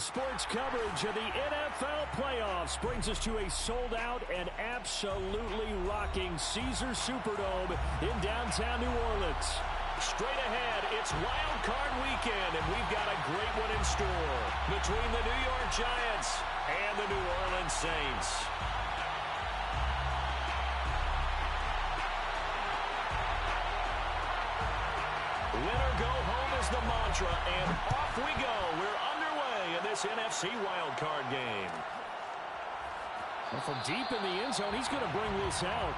sports coverage of the NFL playoffs brings us to a sold-out and absolutely rocking Caesars Superdome in downtown New Orleans. Straight ahead, it's Wildcard weekend, and we've got a great one in store between the New York Giants and the New Orleans Saints. Winner go home is the mantra, and off we go. We're underway in this NFC wildcard game. Well, from deep in the end zone, he's going to bring this out.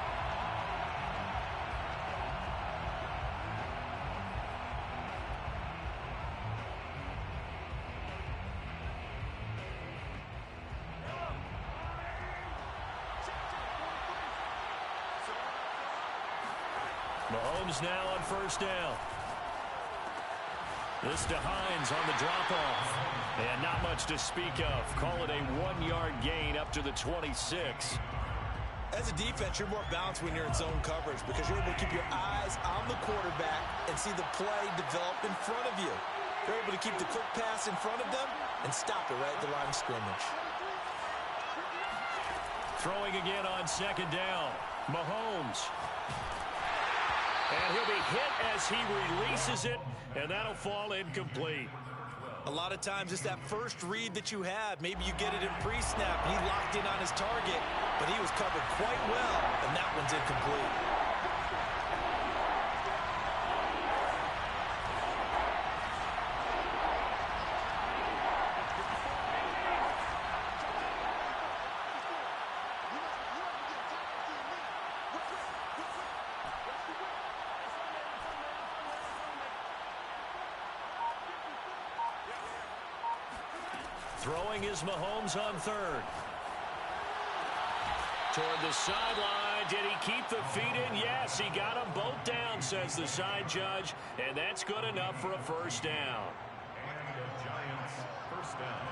Mahomes now on first down. This to Hines on the drop-off. And not much to speak of. Call it a 1-yard gain up to the 26. As a defense, you're more balanced when you're in zone coverage because you're able to keep your eyes on the quarterback and see the play develop in front of you. You're able to keep the quick pass in front of them and stop it right at the line of scrimmage. Throwing again on second down. Mahomes. And he'll be hit as he releases it, and that'll fall incomplete. A lot of times it's that first read that you have. Maybe you get it in pre-snap, and he locked in on his target, but he was covered quite well, and that one's incomplete. Throwing is Mahomes on third. Toward the sideline. Did he keep the feet in? Yes, he got them both down, says the side judge. And that's good enough for a first down. And the Giants first down.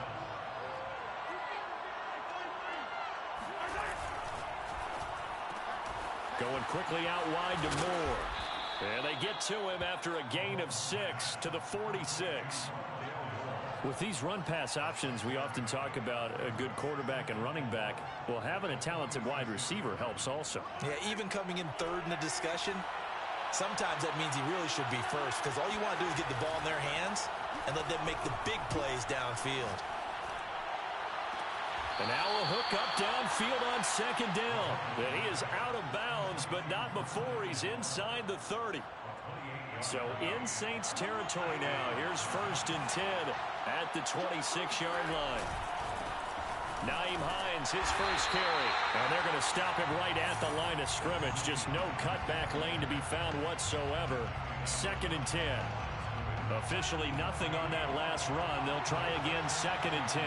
Going quickly out wide to Moore. And they get to him after a gain of 6 to the 46. With these run-pass options, we often talk about a good quarterback and running back. Well, having a talented wide receiver helps also. Yeah, even coming in third in the discussion, sometimes that means he really should be first because all you want to do is get the ball in their hands and let them make the big plays downfield. And now a hook up downfield on second down. And he is out of bounds, but not before he's inside the 30. So in Saints territory now. Here's first and 10 at the 26-yard line. Nyheim Hines, his first carry. And they're going to stop him right at the line of scrimmage. Just no cutback lane to be found whatsoever. Second and 10. Officially nothing on that last run. They'll try again second and 10.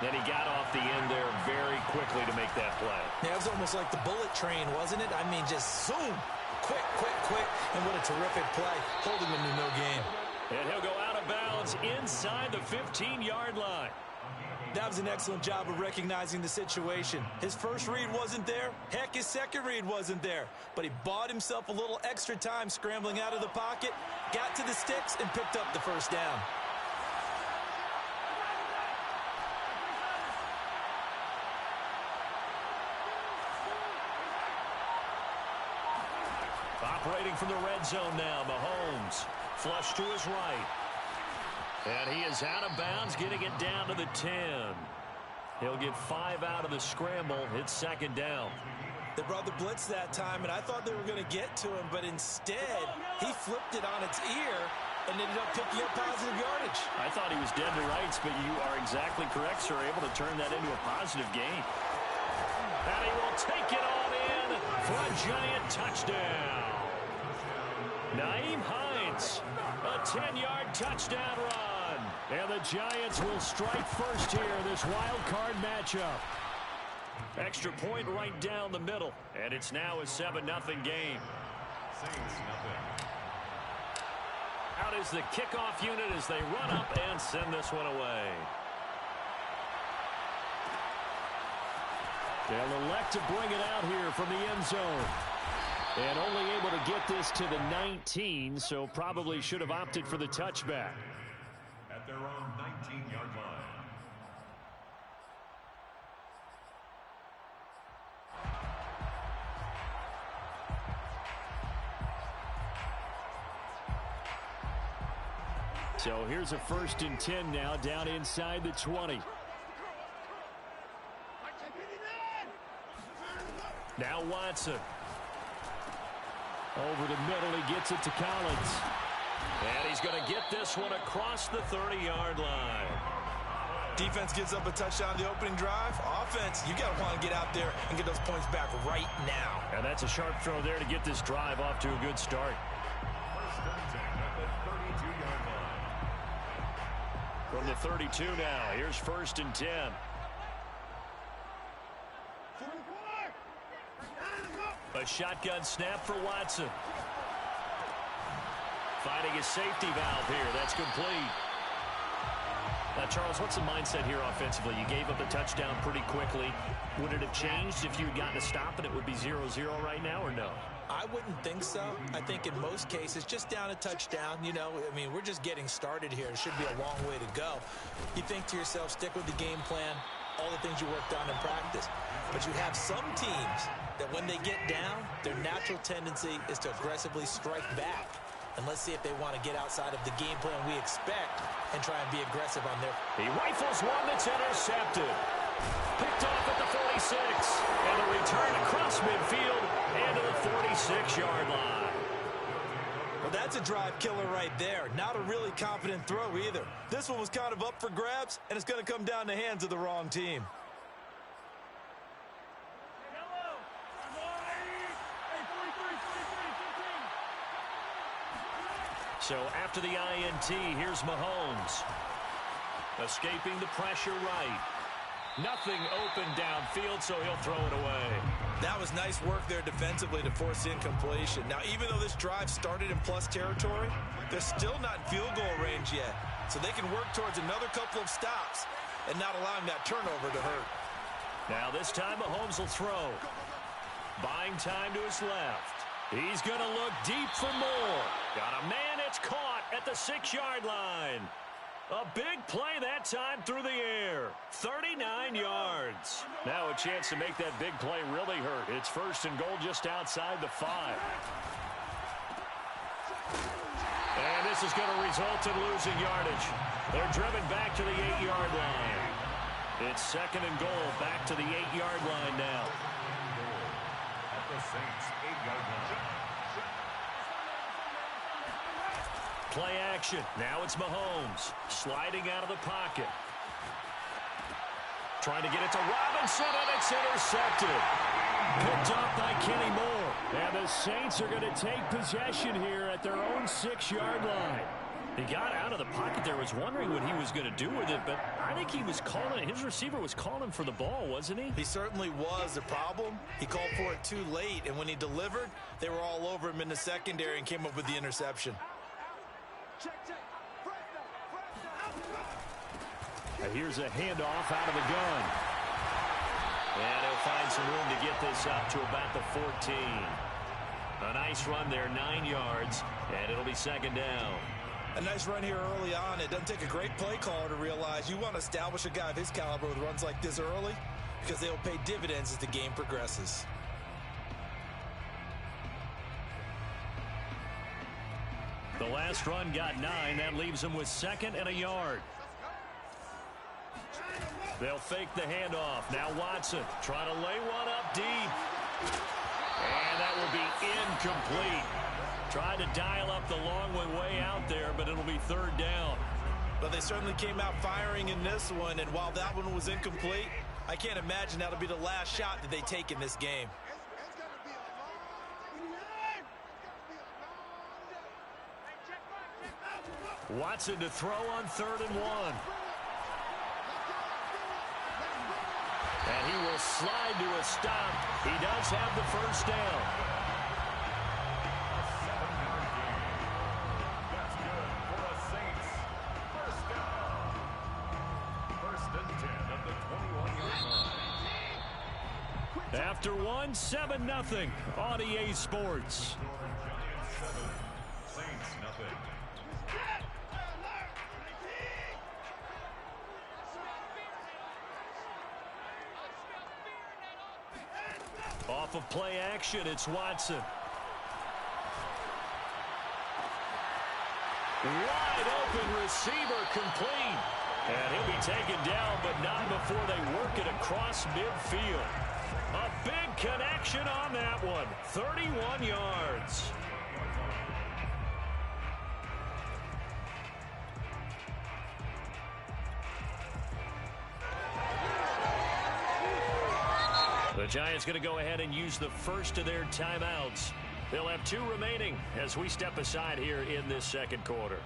Then he got off the end there very quickly to make that play. Yeah, it was almost like the bullet train, wasn't it? I mean, just zoom. Quick, quick, quick. And what a terrific play, holding him to no gain. And he'll go out of bounds inside the 15-yard line. That was an excellent job of recognizing the situation. His first read wasn't there. Heck, his second read wasn't there. But he bought himself a little extra time scrambling out of the pocket, got to the sticks, and picked up the first down. Operating from the red zone now, Mahomes. Flush to his right. And he is out of bounds, getting it down to the 10. He'll get 5 out of the scramble. It's second down. They brought the blitz that time, and I thought they were going to get to him, but instead, he flipped it on its ear and ended up picking up positive yardage. I thought he was dead to rights, but you are exactly correct, sir. Able to turn that into a positive gain. And he will take it on in for a giant touchdown. Nyheim Hines, a 10-yard touchdown run. And the Giants will strike first here in this wild card matchup. Extra point right down the middle. And it's now a 7-0 game. Saints nothing. Out is the kickoff unit as they run up and send this one away. They'll elect to bring it out here from the end zone. And only able to get this to the 19, so probably should have opted for the touchback. At their own 19-yard line. So here's a 1st and 10 now, down inside the 20. Now Watson. Over the middle, he gets it to Collins. And he's going to get this one across the 30-yard line. Defense gives up a touchdown the opening drive. Offense, you got to want to get out there and get those points back right now. And that's a sharp throw there to get this drive off to a good start. 1st and 10 at the 32-yard line. From the 32 now, here's 1st and 10. A shotgun snap for Watson. Finding his safety valve here. That's complete. Now, Charles, what's the mindset here offensively? You gave up a touchdown pretty quickly. Would it have changed if you had gotten a stop and it would be 0-0 right now, or no? I wouldn't think so. I think in most cases, just down a touchdown, you know, I mean, we're just getting started here. It should be a long way to go. You think to yourself, stick with the game plan, all the things you worked on in practice. But you have some teams that when they get down, their natural tendency is to aggressively strike back. And let's see if they want to get outside of the game plan we expect and try and be aggressive on their... He rifles one that's intercepted. Picked off at the 46. And a return across midfield and to the 46-yard line. Well, that's a drive killer right there. Not a really confident throw either. This one was kind of up for grabs, and it's going to come down the hands of the wrong team. So after the INT, here's Mahomes. Escaping the pressure right. Nothing open downfield, so he'll throw it away. That was nice work there defensively to force incompletion. Now, even though this drive started in plus territory, they're still not in field goal range yet. So they can work towards another couple of stops and not allowing that turnover to hurt. Now this time Mahomes will throw. Buying time to his left. He's going to look deep for more. Got a man, it's caught at the 6-yard line. A big play that time through the air. 39 yards. Now a chance to make that big play really hurt. It's 1st and goal just outside the 5. And this is going to result in losing yardage. They're driven back to the 8-yard line. It's 2nd and goal, back to the 8-yard line now. At the Saints 8-yard line. Play action. Now it's Mahomes. Sliding out of the pocket. Trying to get it to Robinson, and it's intercepted. Picked off by Kenny Moore. And the Saints are going to take possession here at their own 6-yard line. He got out of the pocket there, was wondering what he was going to do with it, but I think he was calling, his receiver was calling for the ball, wasn't he? He certainly was. The problem, he called for it too late, and when he delivered, they were all over him in the secondary and came up with the interception. And here's a handoff out of the gun. And he'll find some room to get this up to about the 14. A nice run there, 9 yards, and it'll be 2nd down. A nice run here early on. It doesn't take a great play caller to realize you want to establish a guy of his caliber with runs like this early because they will pay dividends as the game progresses. The last run got 9. That leaves them with 2nd and a yard. They'll fake the handoff. Now Watson trying to lay one up deep. And that will be incomplete. Tried to dial up the long one way out there, but it'll be 3rd down. But they certainly came out firing in this one, and while that one was incomplete, I can't imagine that'll be the last shot that they take in this game. Watson to throw on 3rd and 1. And he will slide to a stop. He does have the 1st down. That's good for the Saints. 1st down. 1st and 10 at the 21-yard line. After 7-0 on EA Sports. Giants 7, Saints nothing. Off of play action, it's Watson. Wide open receiver complete. And he'll be taken down, but not before they work it across midfield. A big connection on that one. 31 yards. The Giants going to go ahead and use the first of their timeouts. They'll have 2 remaining as we step aside here in this second quarter.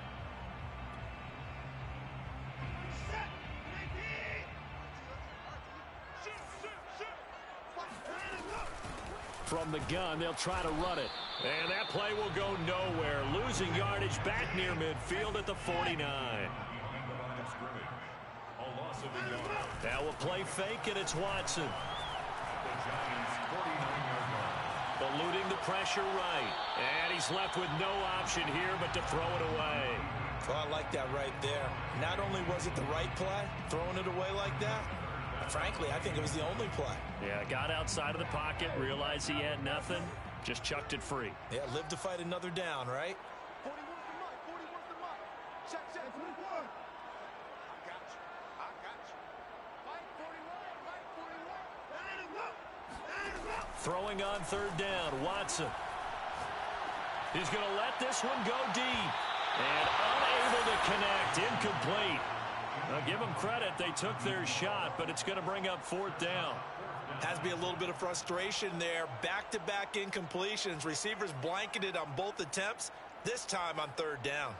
From the gun, they'll try to run it. And that play will go nowhere. Losing yardage back near midfield at the 49. Now we'll play fake, and it's Watson. Eluding the pressure right. And he's left with no option here but to throw it away. Well, I like that right there. Not only was it the right play, throwing it away like that, frankly, I think it was the only play. Yeah, got outside of the pocket, realized he had nothing, just chucked it free. Yeah, live to fight another down, right? 40 wants the mic. 40 wants the mic. Check, 41. I got you. I got you. Mike 41. Mike 41. Line him up. Line him up. Throwing on third down, Watson. He's going to let this one go deep. And unable to connect, incomplete. Now, give them credit, they took their shot, but it's going to bring up fourth down. Has to be a little bit of frustration there. Back-to-back incompletions. Receivers blanketed on both attempts, this time on third down.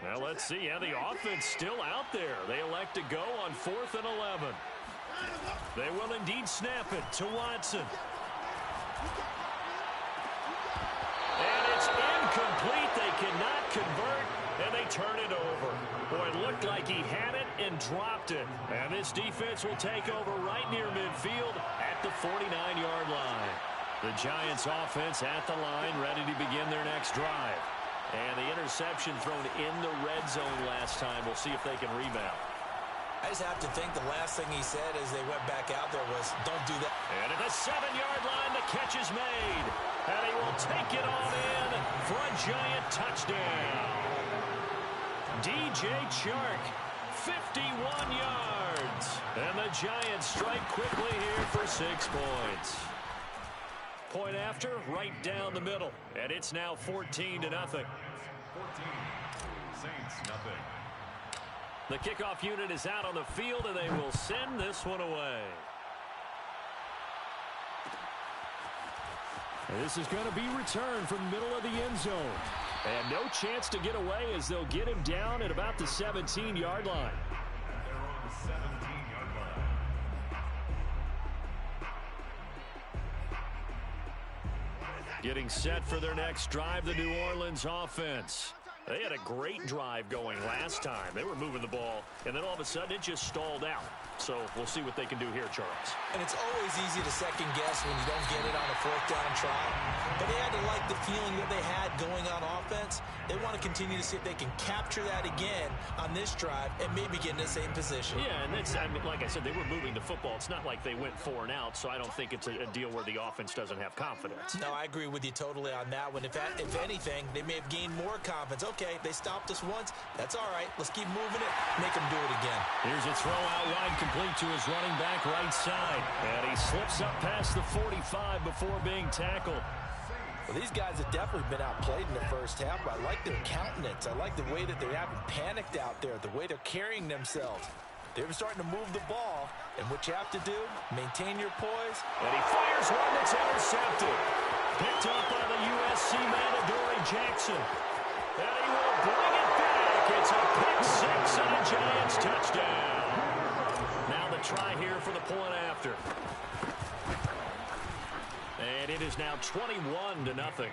Well, let's see. Yeah, the offense still out there. They elect to go on 4th and 11. They will indeed snap it to Watson. And it's incomplete. They cannot convert, and they turn it over. Boy, it looked like he had it and dropped it. And this defense will take over right near midfield at the 49-yard line. The Giants offense at the line, ready to begin their next drive. And the interception thrown in the red zone last time. We'll see if they can rebound. I just have to think the last thing he said as they went back out there was, don't do that. And at the 7-yard line, the catch is made. And he will take it on in for a Giant touchdown. DJ Chark, 51 yards. And the Giants strike quickly here for 6 points. Point after, right down the middle. And it's now 14-0. 14. Saints, nothing. The kickoff unit is out on the field, and they will send this one away. And this is going to be returned from the middle of the end zone. And no chance to get away as they'll get him down at about the 17-yard line. They're on the 17-yard line. Getting set for their next drive, the New Orleans offense. They had a great drive going last time. They were moving the ball, and then all of a sudden it just stalled out. So we'll see what they can do here, Charles. And it's always easy to second guess when you don't get it on a 4th down try. But they had to like the feeling that they had going on offense. They want to continue to see if they can capture that again on this drive and maybe get in the same position. Yeah, and it's, I mean, like I said, they were moving the football. It's not like they went 4 and out, so I don't think it's a deal where the offense doesn't have confidence. No, I agree with you totally on that one. If anything, they may have gained more confidence. Okay, they stopped us once. That's all right. Let's keep moving it. Make them do it again. Here's a throw out wide, complete to his running back right side. And he slips up past the 45 before being tackled. Well, these guys have definitely been outplayed in the first half, but I like their countenance. I like the way that they haven't panicked out there, the way they're carrying themselves. They're starting to move the ball, and what you have to do, maintain your poise. And he fires one that's intercepted. Picked up by the USC man, Adoree Jackson. And he will bring it back. It's a pick six and a Giants touchdown. Now the try here for the point after. And it is now 21-0.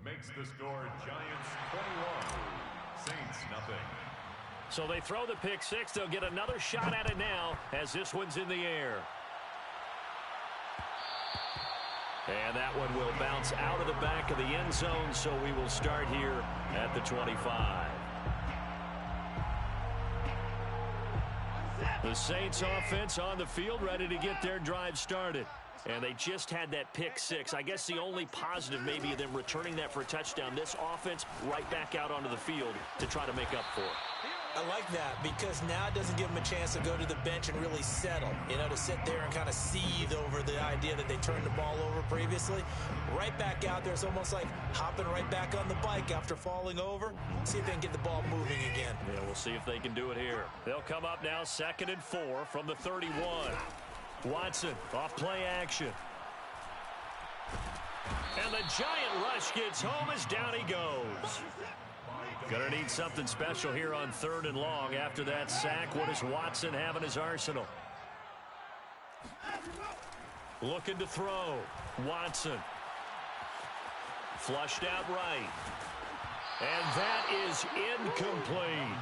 Makes the score Giants 21, Saints nothing. So they throw the pick six. They'll get another shot at it now as this one's in the air. And that one will bounce out of the back of the end zone, so we will start here at the 25. The Saints offense on the field, ready to get their drive started. And they just had that pick six. I guess the only positive maybe of them returning that for a touchdown. This offense right back out onto the field to try to make up for it. I like that because now it doesn't give them a chance to go to the bench and really settle, to sit there and kind of seethe over the idea that they turned the ball over previously. Right back out there, it's almost like hopping right back on the bike after falling over. See if they can get the ball moving again. Yeah, we'll see if they can do it here. They'll come up now 2nd and 4 from the 31. Watson off play action. And the giant rush gets home as down he goes. Gonna need something special here on 3rd and long. After that sack, what does Watson have in his arsenal? Looking to throw. Watson. Flushed out right. And that is incomplete.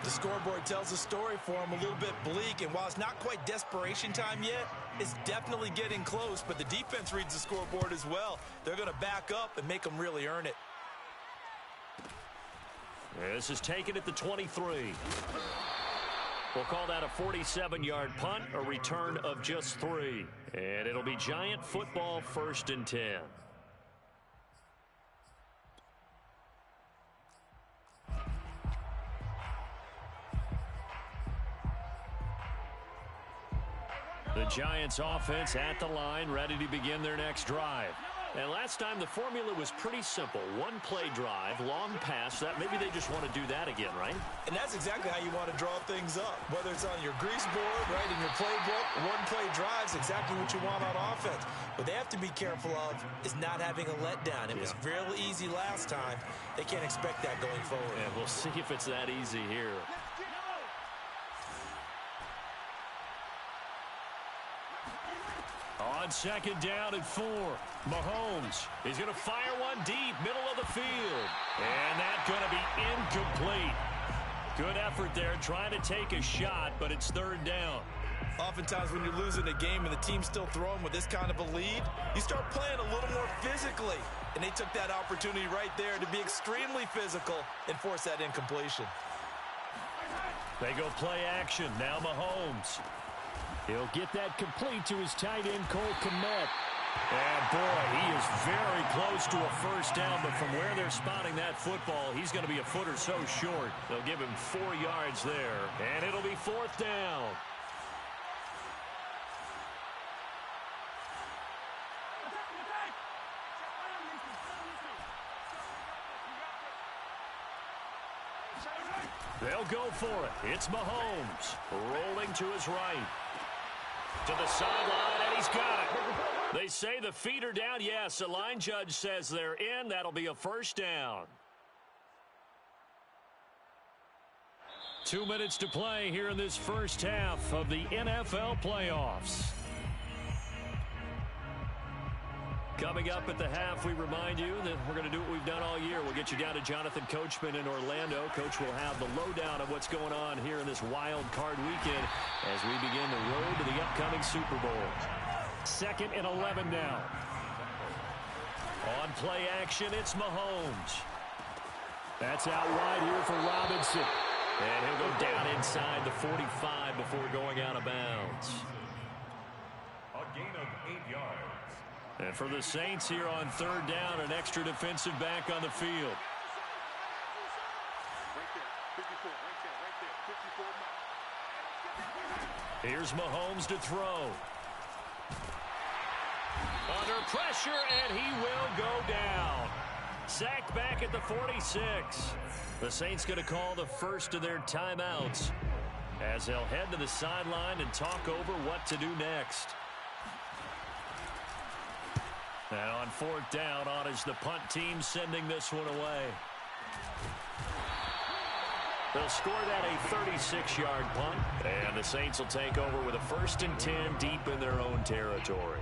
The scoreboard tells the story for him, a little bit bleak, and while it's not quite desperation time yet, it's definitely getting close, but the defense reads the scoreboard as well. They're going to back up and make them really earn it. This is taken at the 23. We'll call that a 47-yard punt, a return of just 3. And it'll be Giant football 1st and 10. The Giants offense at the line, ready to begin their next drive. And last time the formula was pretty simple. One play drive, long pass. That maybe they just want to do that again, right? And that's exactly how you want to draw things up. Whether it's on your grease board, right, in your playbook, one play drives exactly what you want on offense. What they have to be careful of is not having a letdown. It was real easy last time. They can't expect that going forward. And we'll see if it's that easy here. On 2nd down and 4, Mahomes is going to fire one deep, middle of the field. And that's going to be incomplete. Good effort there, trying to take a shot, but it's 3rd down. Oftentimes when you're losing a game and the team's still throwing with this kind of a lead, you start playing a little more physically. And they took that opportunity right there to be extremely physical and force that incompletion. They go play action. Now Mahomes. He'll get that complete to his tight end, Cole Kmet. And, boy, he is very close to a first down, but from where they're spotting that football, he's going to be a foot or so short. They'll give him 4 yards there, and it'll be 4th down. They'll go for it. It's Mahomes rolling to his right. To the sideline, and he's got it. They say the feet are down. Yes, the line judge says they're in. That'll be a first down. 2 minutes to play here in this first half of the NFL playoffs. Coming up at the half, we remind you that we're going to do what we've done all year. We'll get you down to Jonathan Coachman in Orlando. Coach will have the lowdown of what's going on here in this wild card weekend as we begin the road to the upcoming Super Bowl. 2nd and 11 now. On play action, it's Mahomes. That's out wide here for Robinson. And he'll go down inside the 45 before going out of bounds. A gain of 8 yards. And for the Saints here on 3rd down, an extra defensive back on the field. Right there, 54, right there, 54 now. Here's Mahomes to throw. Under pressure, and he will go down. Sacked back at the 46. The Saints going to call the first of their timeouts as they'll head to the sideline and talk over what to do next. And on 4th down, on is the punt team sending this one away. They'll score that a 36-yard punt, and the Saints will take over with a 1st and 10 deep in their own territory.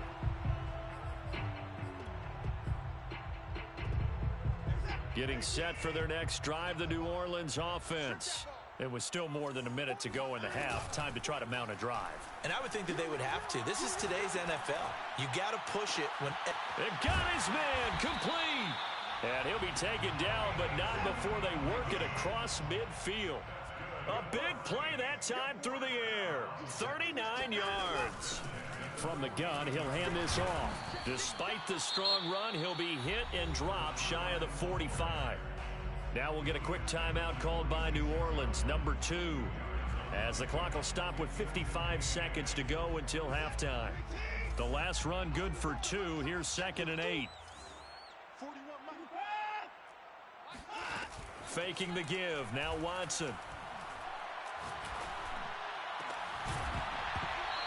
Getting set for their next drive, the New Orleans offense. It was still more than a minute to go in the half. Time to try to mount a drive. And I would think that they would have to. This is today's NFL. You got to push it when... They got his man complete. And he'll be taken down, but not before they work it across midfield. A big play that time through the air. 39 yards. From the gun, he'll hand this off. Despite the strong run, he'll be hit and dropped shy of the 45. Now we'll get a quick timeout called by New Orleans, number 2. As the clock will stop with 55 seconds to go until halftime. The last run good for 2. Here's 2nd and 8. Faking the give. Now Watson.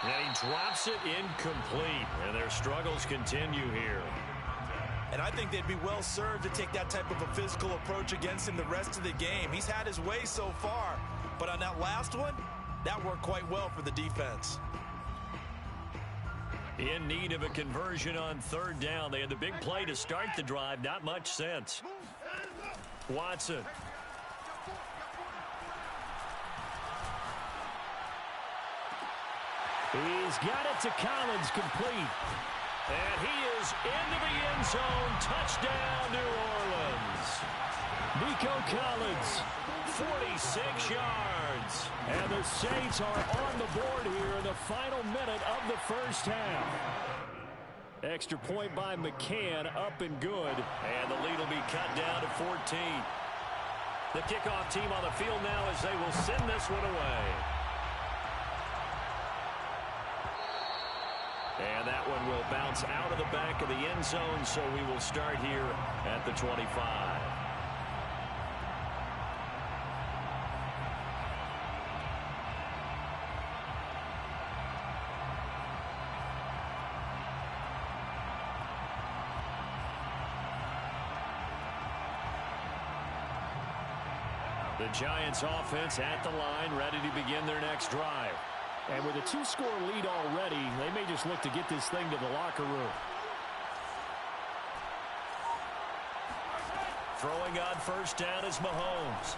And he drops it incomplete. And their struggles continue here. And I think they'd be well served to take that type of a physical approach against him the rest of the game. He's had his way so far. But on that last one, that worked quite well for the defense. In need of a conversion on 3rd down. They had the big play to start the drive. Not much sense. Watson. He's got it to Collins, complete. And he is into the end zone. Touchdown, New Orleans. Nico Collins. 46 yards. And the Saints are on the board here in the final minute of the first half. Extra point by McCann, up and good. And the lead will be cut down to 14. The kickoff team on the field now as they will send this one away. And that one will bounce out of the back of the end zone, so we will start here at the 25. The Giants offense at the line, ready to begin their next drive. And with a 2-score lead already, they may just look to get this thing to the locker room. Throwing on 1st down is Mahomes.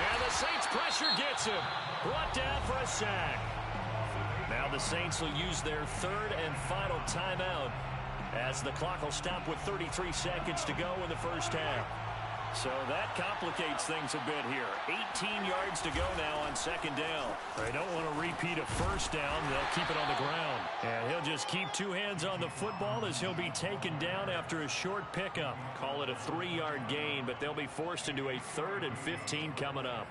And the Saints pressure gets him. Brought down for a sack. Now the Saints will use their 3rd and final timeout as the clock will stop with 33 seconds to go in the first half. So that complicates things a bit here. 18 yards to go now on 2nd down. They don't want to repeat a 1st down. They'll keep it on the ground. And he'll just keep 2 hands on the football as he'll be taken down after a short pickup. Call it a 3-yard gain, but they'll be forced into a 3rd and 15 coming up.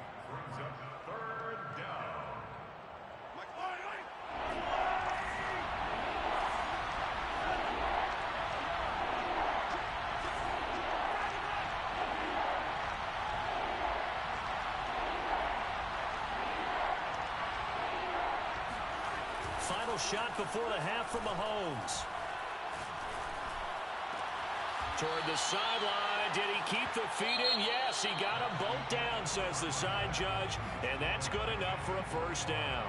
Final shot before the half from Mahomes. Toward the sideline. Did he keep the feet in? Yes, he got them both down, says the side judge. And that's good enough for a 1st down.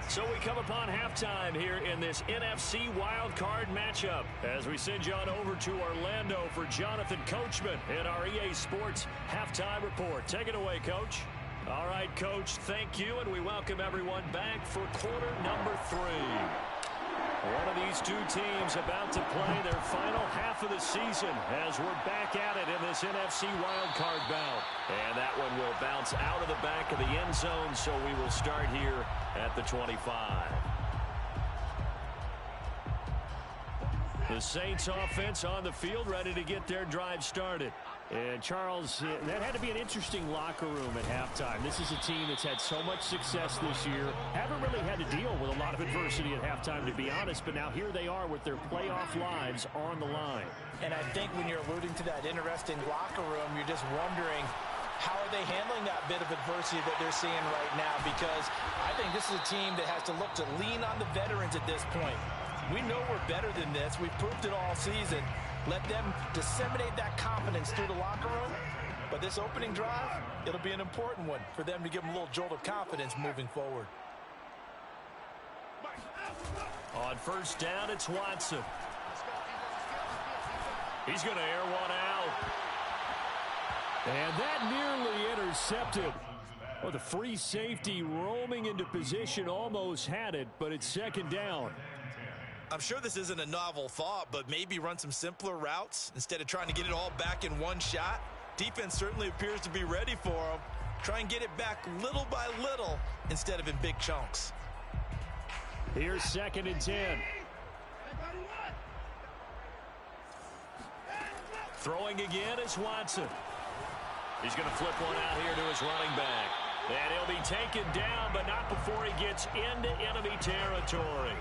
So we come upon halftime here in this NFC Wildcard matchup as we send you on over to Orlando for Jonathan Coachman in our EA Sports Halftime Report. Take it away, Coach. All right, Coach, thank you, and we welcome everyone back for quarter number 3. One of these two teams about to play their final half of the season as we're back at it in this NFC wildcard bout. And that one will bounce out of the back of the end zone, so we will start here at the 25. The Saints offense on the field, ready to get their drive started. And, Charles, that had to be an interesting locker room at halftime. This is a team that's had so much success this year. Haven't really had to deal with a lot of adversity at halftime, to be honest. But now here they are with their playoff lives on the line. And I think when you're alluding to that interesting locker room, you're just wondering, how are they handling that bit of adversity that they're seeing right now? Because I think this is a team that has to look to lean on the veterans at this point. We know we're better than this. We've proved it all season. Let them disseminate that confidence through the locker room. But this opening drive, it'll be an important one for them to give them a little jolt of confidence moving forward. On 1st down, it's Watson. He's going to air one out. And that nearly intercepted. Well, the free safety roaming into position almost had it, but it's 2nd down. I'm sure this isn't a novel thought, but maybe run some simpler routes instead of trying to get it all back in one shot. Defense certainly appears to be ready for them. Try and get it back little by little instead of in big chunks. Here's 2nd and 10. Throwing again is Watson. He's going to flip one out here to his running back. And he'll be taken down, but not before he gets into enemy territory.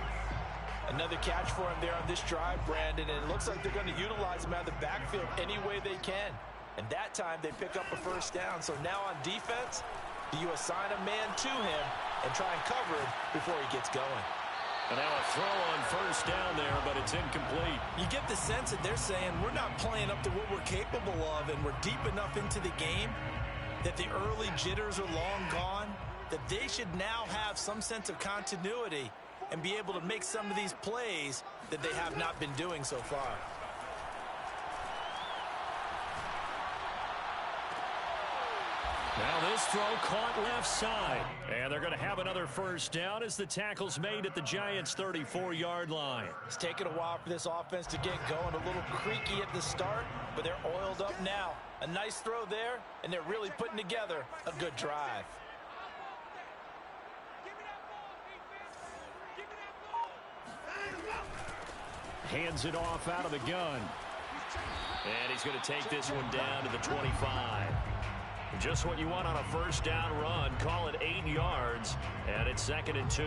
Another catch for him there on this drive, Brandon, and it looks like they're going to utilize him out of the backfield any way they can. And that time they pick up a first down. So now on defense, do you assign a man to him and try and cover him before he gets going? And now a throw on first down there, but it's incomplete. You get the sense that they're saying we're not playing up to what we're capable of, and we're deep enough into the game that the early jitters are long gone, that they should now have some sense of continuity and be able to make some of these plays that they have not been doing so far. Now this throw caught left side. And they're going to have another first down as the tackle's made at the Giants' 34-yard line. It's taken a while for this offense to get going. A little creaky at the start, but they're oiled up now. A nice throw there, and they're really putting together a good drive. Hands it off out of the gun. And he's going to take this one down to the 25. Just what you want on a first down run. Call it 8 yards, and it's 2nd and 2.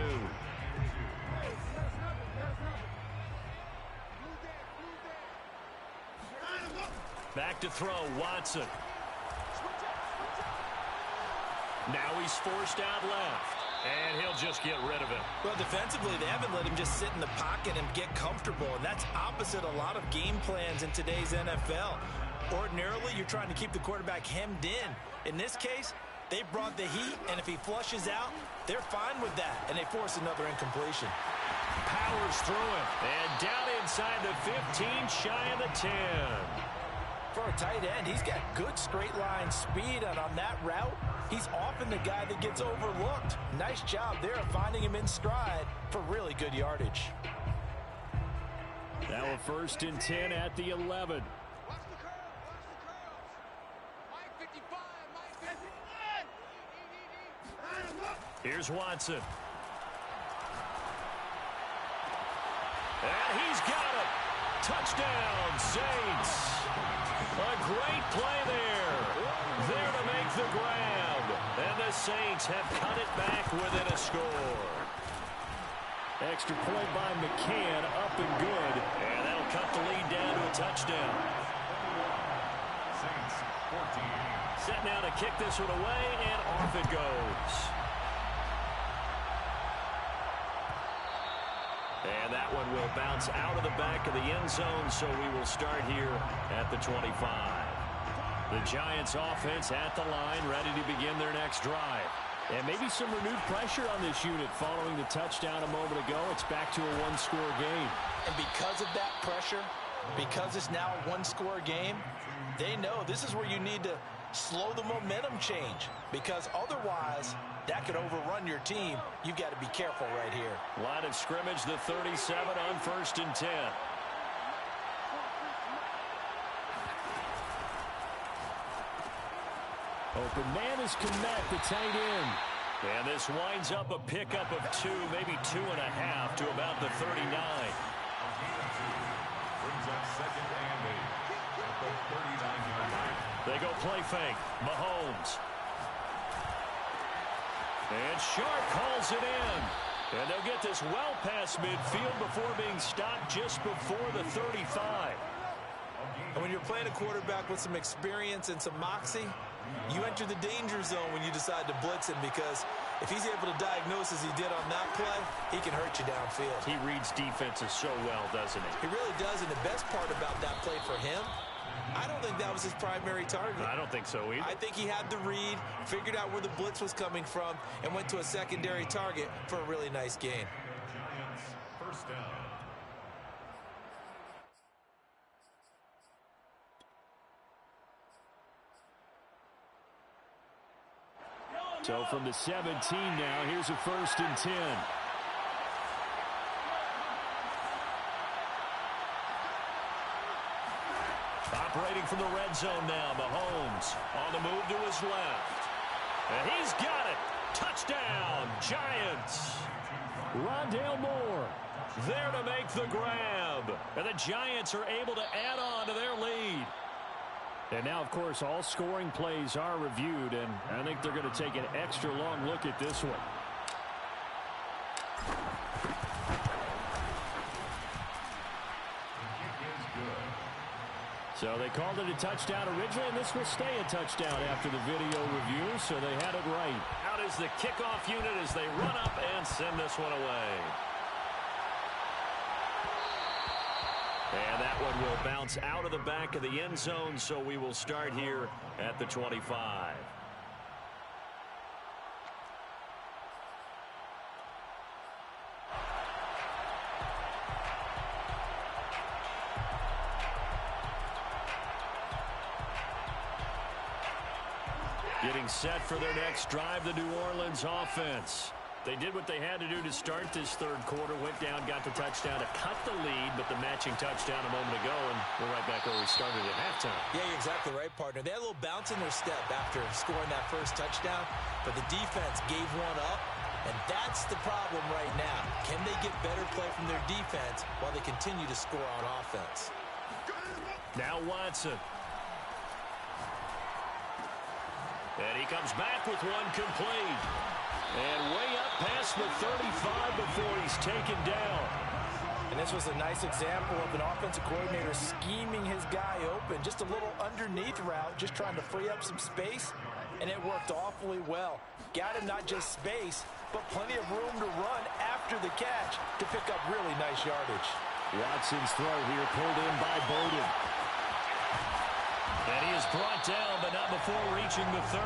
Back to throw, Watson. Now he's forced out left, and he'll just get rid of it. Well, defensively, they haven't let him just sit in the pocket and get comfortable, and that's opposite a lot of game plans in today's NFL. Ordinarily, you're trying to keep the quarterback hemmed in. In this case, they brought the heat, and if he flushes out, they're fine with that, and they force another incompletion. Powers through it, and down inside the 15, shy of the 10. For a tight end, he's got good straight line speed, and on that route, he's often the guy that gets overlooked. Nice job there of finding him in stride for really good yardage. Now a 1st and 10 at the 11. Here's Watson. And he's got it. Touchdown, Saints. A great play there. There to make the grab. And the Saints have cut it back within a score. Extra point by McCann, up and good. And that'll cut the lead down to a touchdown. Saints 14. Set now to kick this one away, and off it goes. And that one will bounce out of the back of the end zone, so we will start here at the 25. The Giants offense at the line, ready to begin their next drive. And maybe some renewed pressure on this unit following the touchdown a moment ago. It's back to a one-score game. And because of that pressure, because it's now a one-score game, they know this is where you need to slow the momentum change, because otherwise that could overrun your team. You've got to be careful right here. Line of scrimmage, the 37 on 1st and 10. Open man is Kmet, the tight end. And this winds up a pickup of 2, maybe 2.5 to about the 39. Brings up 2nd and 8 at the 39-yard line. They go play fake. Mahomes. And Sharp calls it in. And they'll get this well past midfield before being stopped just before the 35. And when you're playing a quarterback with some experience and some moxie, you enter the danger zone when you decide to blitz him, because if he's able to diagnose as he did on that play, he can hurt you downfield. He reads defenses so well, doesn't he? He really does, and the best part about that play for him, I don't think that was his primary target. I don't think so either. I think he had the read, figured out where the blitz was coming from, and went to a secondary target for a really nice gain. Giants first down. So from the 17 now, here's a 1st and 10. Operating from the red zone now, Mahomes on the move to his left. And he's got it. Touchdown, Giants. Rondale Moore there to make the grab. And the Giants are able to add on to their lead. And now, of course, all scoring plays are reviewed, and I think they're going to take an extra long look at this one. So they called it a touchdown originally, and this will stay a touchdown after the video review, so they had it right. Out is the kickoff unit as they run up and send this one away. And that one will bounce out of the back of the end zone, so we will start here at the 25. Getting set for their next drive, the New Orleans offense. They did what they had to do to start this third quarter, went down, got the touchdown to cut the lead, but the matching touchdown a moment ago, and we're right back where we started at halftime. Yeah, you're exactly right, partner. They had a little bounce in their step after scoring that first touchdown, but the defense gave one up, and that's the problem right now. Can they get better play from their defense while they continue to score on offense? Now Watson. And he comes back with one complete. And way up past the 35 before he's taken down. And this was a nice example of an offensive coordinator scheming his guy open. Just a little underneath route, just trying to free up some space. And it worked awfully well. Got him not just space, but plenty of room to run after the catch to pick up really nice yardage. Watson's throw here pulled in by Bowden. And he is brought down, but not before reaching the 30.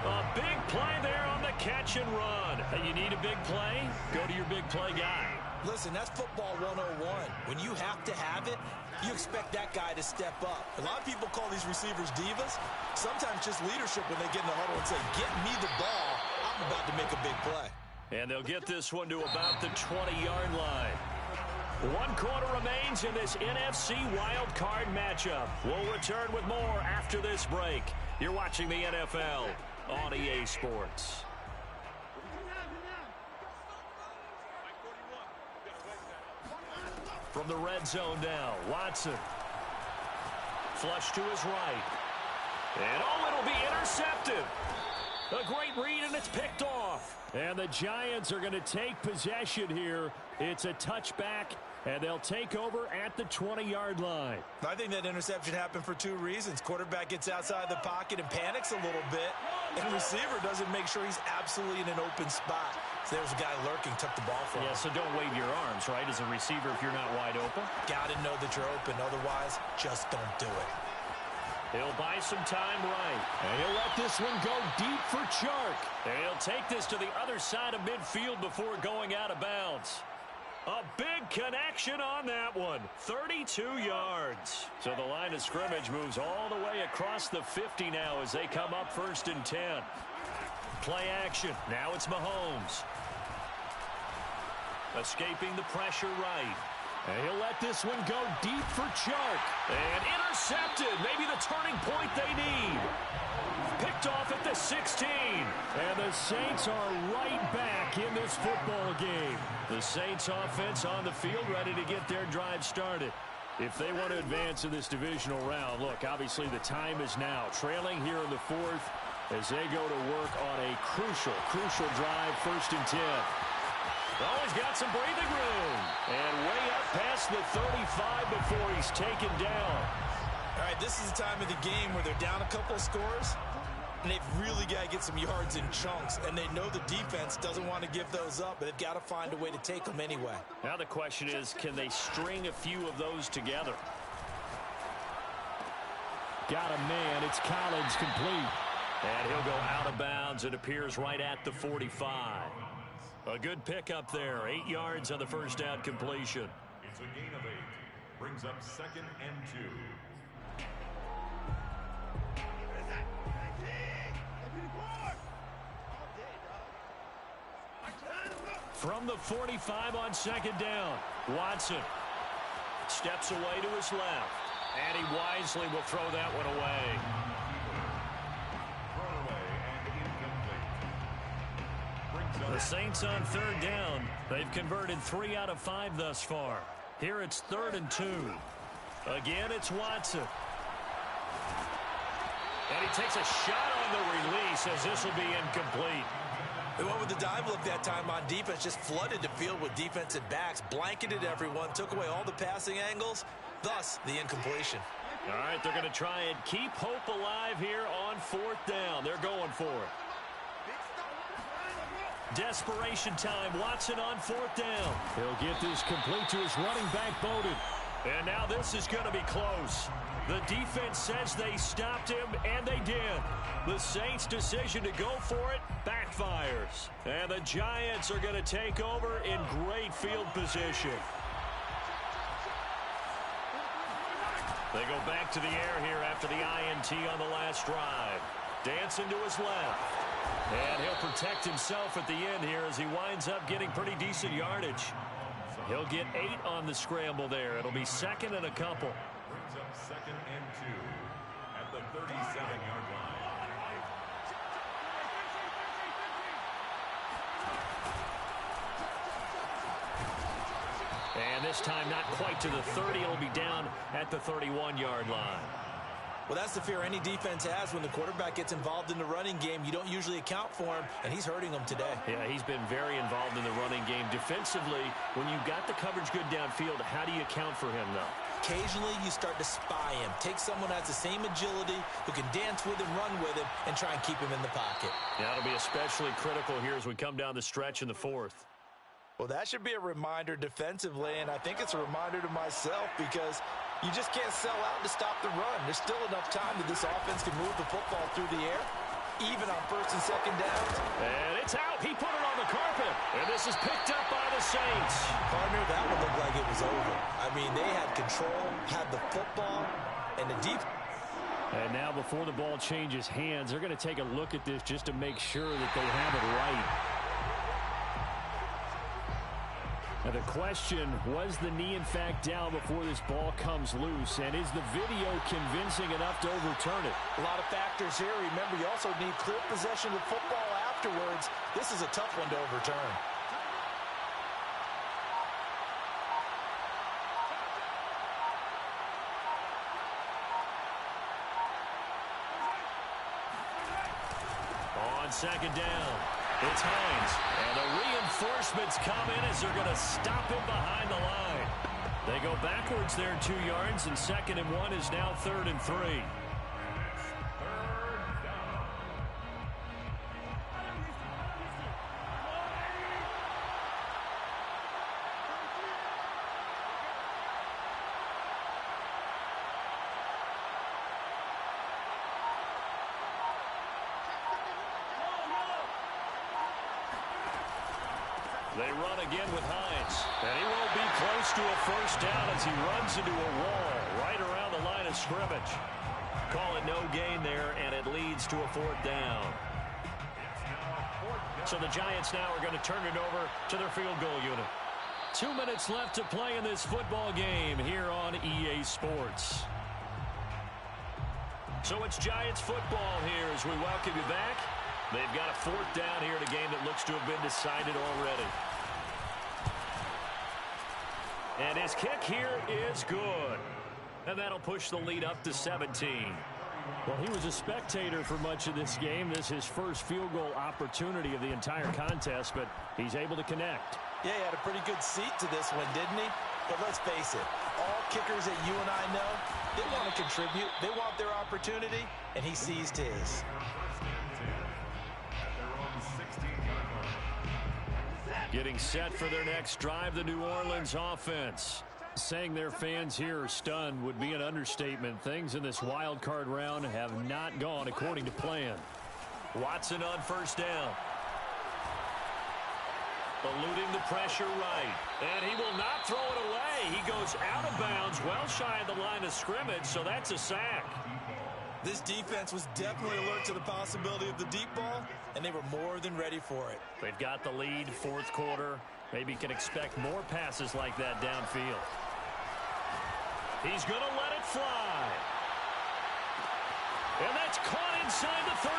A big play there on the catch and run. Hey, you need a big play? Go to your big play guy. Listen, that's football 101. When you have to have it, you expect that guy to step up. A lot of people call these receivers divas. Sometimes just leadership when they get in the huddle and say, get me the ball. I'm about to make a big play. And they'll get this one to about the 20-yard line. 1 quarter remains in this NFC Wildcard matchup. We'll return with more after this break. You're watching the NFL on EA Sports. From the red zone now, Watson. Flush to his right. And it'll be intercepted. A great read, and it's picked off. And the Giants are going to take possession here. It's a touchback, and they'll take over at the 20-yard line. I think that interception happened for 2 reasons. Quarterback gets outside the pocket and panics a little bit, and receiver doesn't make sure he's absolutely in an open spot. So there's a guy lurking, took the ball from him. Yeah, so don't wave your arms, right, as a receiver if you're not wide open. Got to know that you're open. Otherwise, just don't do it. He'll buy some time right. And he'll let this one go deep for Chark. And he'll take this to the other side of midfield before going out of bounds. A big connection on that one. 32 yards. So the line of scrimmage moves all the way across the 50 now as they come up 1st and 10. Play action. Now it's Mahomes. Escaping the pressure right. And he'll let this one go deep for Chark. And intercepted. Maybe the turning point they need. Picked off at the 16. And the Saints are right back in this football game. The Saints offense on the field ready to get their drive started. If they want to advance in this divisional round, look, obviously the time is now. Trailing here in the 4th as they go to work on a crucial drive, 1st and 10. Always got some breathing room. And way up past the 35 before he's taken down. All right, this is the time of the game where they're down a couple of scores, and they've really got to get some yards in chunks, and they know the defense doesn't want to give those up, but they've got to find a way to take them anyway. Now the question is, can they string a few of those together? Got a man. It's Collins complete. And he'll go out of bounds. It appears right at the 45. A good pickup there. 8 yards on the first down completion. It's a gain of 8. Brings up 2nd and 2. From the 45 on 2nd down, Watson steps away to his left. And he wisely will throw that one away. Thrown away and incomplete. The Saints on third down. They've converted 3 out of 5 thus far. Here it's 3rd and 2. Again, it's Watson. And he takes a shot on the release as this will be incomplete. They went with the dive look that time on defense, just flooded the field with defensive backs, blanketed everyone, took away all the passing angles, thus the incompletion. All right, they're going to try and keep hope alive here on 4th down. They're going for it. Desperation time. Watson on 4th down. He'll get this complete to his running back, Bowden. And now this is going to be close. The defense says they stopped him, and they did. The Saints' decision to go for it backfires. And the Giants are going to take over in great field position. They go back to the air here after the INT on the last drive. Dancing to his left. And he'll protect himself at the end here as he winds up getting pretty decent yardage. He'll get 8 on the scramble there. It'll be 2nd and a couple. Brings up 2nd and 2 at the 37-yard line. And this time not quite to the 30. It'll be down at the 31-yard line. Well, that's the fear any defense has when the quarterback gets involved in the running game. You don't usually account for him, and he's hurting them today. Yeah, he's been very involved in the running game. Defensively, when you've got the coverage good downfield, how do you account for him, though? Occasionally, you start to spy him. Take someone who has the same agility, who can dance with him, run with him, and try and keep him in the pocket. Yeah, it'll be especially critical here as we come down the stretch in the 4th. Well, that should be a reminder defensively, and I think it's a reminder to myself because you just can't sell out to stop the run. There's still enough time that this offense can move the football through the air, even on 1st and 2nd downs. And it's out. He put it on the carpet. And this is picked up by the Saints. Partner, that one looked like it was over. I mean, they had control, had the football, and the deep. And now before the ball changes hands, they're going to take a look at this just to make sure that they have it right. Now the question, was the knee in fact down before this ball comes loose? And is the video convincing enough to overturn it? A lot of factors here. Remember, you also need clear possession of the football afterwards. This is a tough one to overturn. On 2nd down, it's Hines. And the reinforcements come in as they're going to stop him behind the line. They go backwards there 2 yards, and 2nd and 1 is now 3rd and 3. They run again with Hines. And he won't be close to a 1st down as he runs into a wall right around the line of scrimmage. Call it no gain there, and it leads to a 4th down. So the Giants now are going to turn it over to their field goal unit. 2 minutes left to play in this football game here on EA Sports. So it's Giants football here as we welcome you back. They've got a 4th down here in a game that looks to have been decided already. And his kick here is good. And that'll push the lead up to 17. Well, he was a spectator for much of this game. This is his first field goal opportunity of the entire contest, but he's able to connect. Yeah, he had a pretty good seat to this one, didn't he? But let's face it, all kickers that you and I know, they want to contribute. They want their opportunity, and he seized his. Getting set for their next drive, the New Orleans offense. Saying their fans here are stunned would be an understatement. Things in this wild card round have not gone according to plan. Watson on 1st down. Eluding the pressure right. And he will not throw it away. He goes out of bounds, well shy of the line of scrimmage, so that's a sack. This defense was definitely alert to the possibility of the deep ball, and they were more than ready for it. They've got the lead, 4th quarter. Maybe can expect more passes like that downfield. He's going to let it fly. And that's caught inside the 35.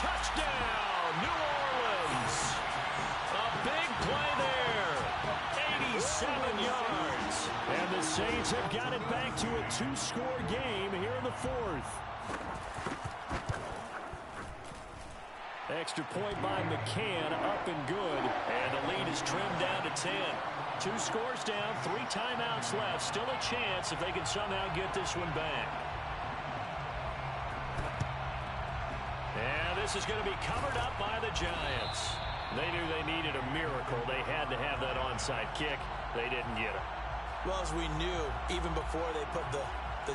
Touchdown, New Orleans. A big play there. 87 yards. And the Saints have got it back to a two-score game here in the fourth. Extra point by McCann, up and good. And the lead is trimmed down to 10. 2 scores down, 3 timeouts left. Still a chance if they can somehow get this one back. And this is going to be covered up by the Giants. They knew they needed a miracle. They had to have that onside kick. They didn't get it. Well, as we knew, even before they put the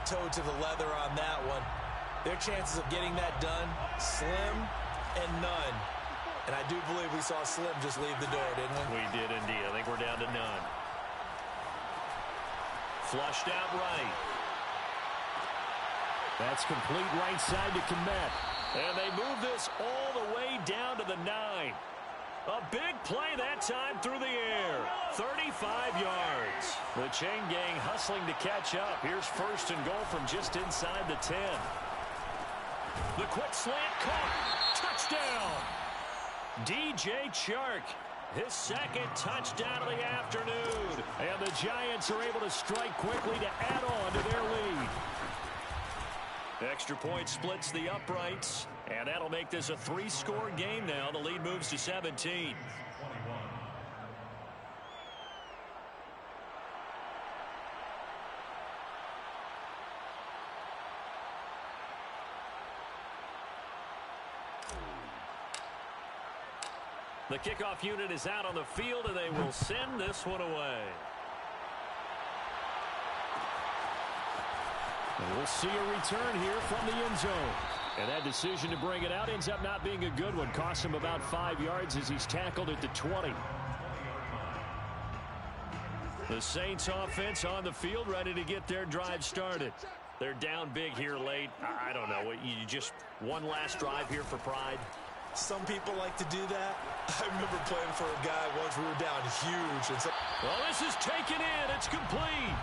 toe to the leather on that one, their chances of getting that done, slim and none. And I do believe we saw Slim just leave the door, didn't we? We did indeed. I think we're down to none. Flushed out right. That's complete right side to Kmet. And they move this all the way down to the 9. A big play that time through the air. 35 yards. The chain gang hustling to catch up. Here's first and goal from just inside the 10. The quick slant caught. Touchdown. DJ Chark. His second touchdown of the afternoon. And the Giants are able to strike quickly to add on to their lead. Extra point splits the uprights, and that'll make this a 3-score game now. The lead moves to 17. The kickoff unit is out on the field, and they will send this one away. And we'll see a return here from the end zone. And that decision to bring it out ends up not being a good one. Costs him about 5 yards as he's tackled at the 20. The Saints offense on the field ready to get their drive started. They're down big here late. I don't know. You just one last drive here for pride. Some people like to do that. I remember playing for a guy once we were down huge. And so well, this is taken in. It's complete.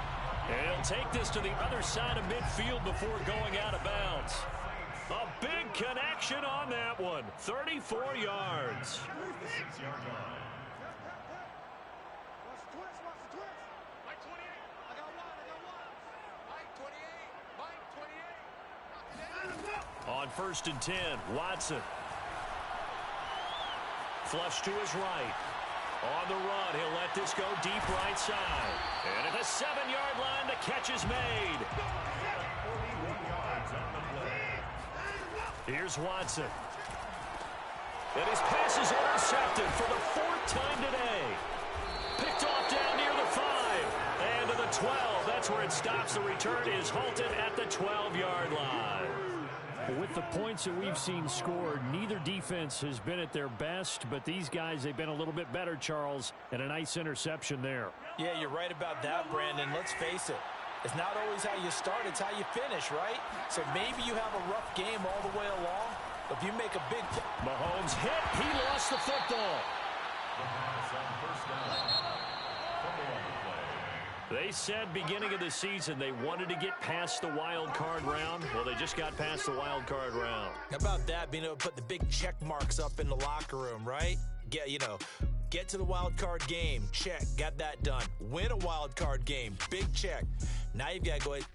And he'll take this to the other side of midfield before going out of bounds. A big connection on that one. 34 yards. On first and 10, Watson. Flush to his right. On the run, he'll let this go deep right side. And at the 7-yard line, the catch is made. Here's Watson. And his pass is intercepted for the 4th time today. Picked off down near the 5. And to the 12. That's where it stops. The return is halted at the 12-yard line. With the points that we've seen scored, neither defense has been at their best, but these guys, they've been a little bit better, Charles, and a nice interception there. yeah, you're right about that, Brandon. Let's face it. It's not always how you start, it's how you finish, right? So maybe you have a rough game all the way along. If you make a big play. Mahomes hit. He lost the football. They said beginning of the season they wanted to get past the wild card round. Well, they just got past the wild card round. How about that, being able to put the big check marks up in the locker room, right? Get to the wild card game. Check. Got that done. Win a wild card game. Big check. Now you've got to go ahead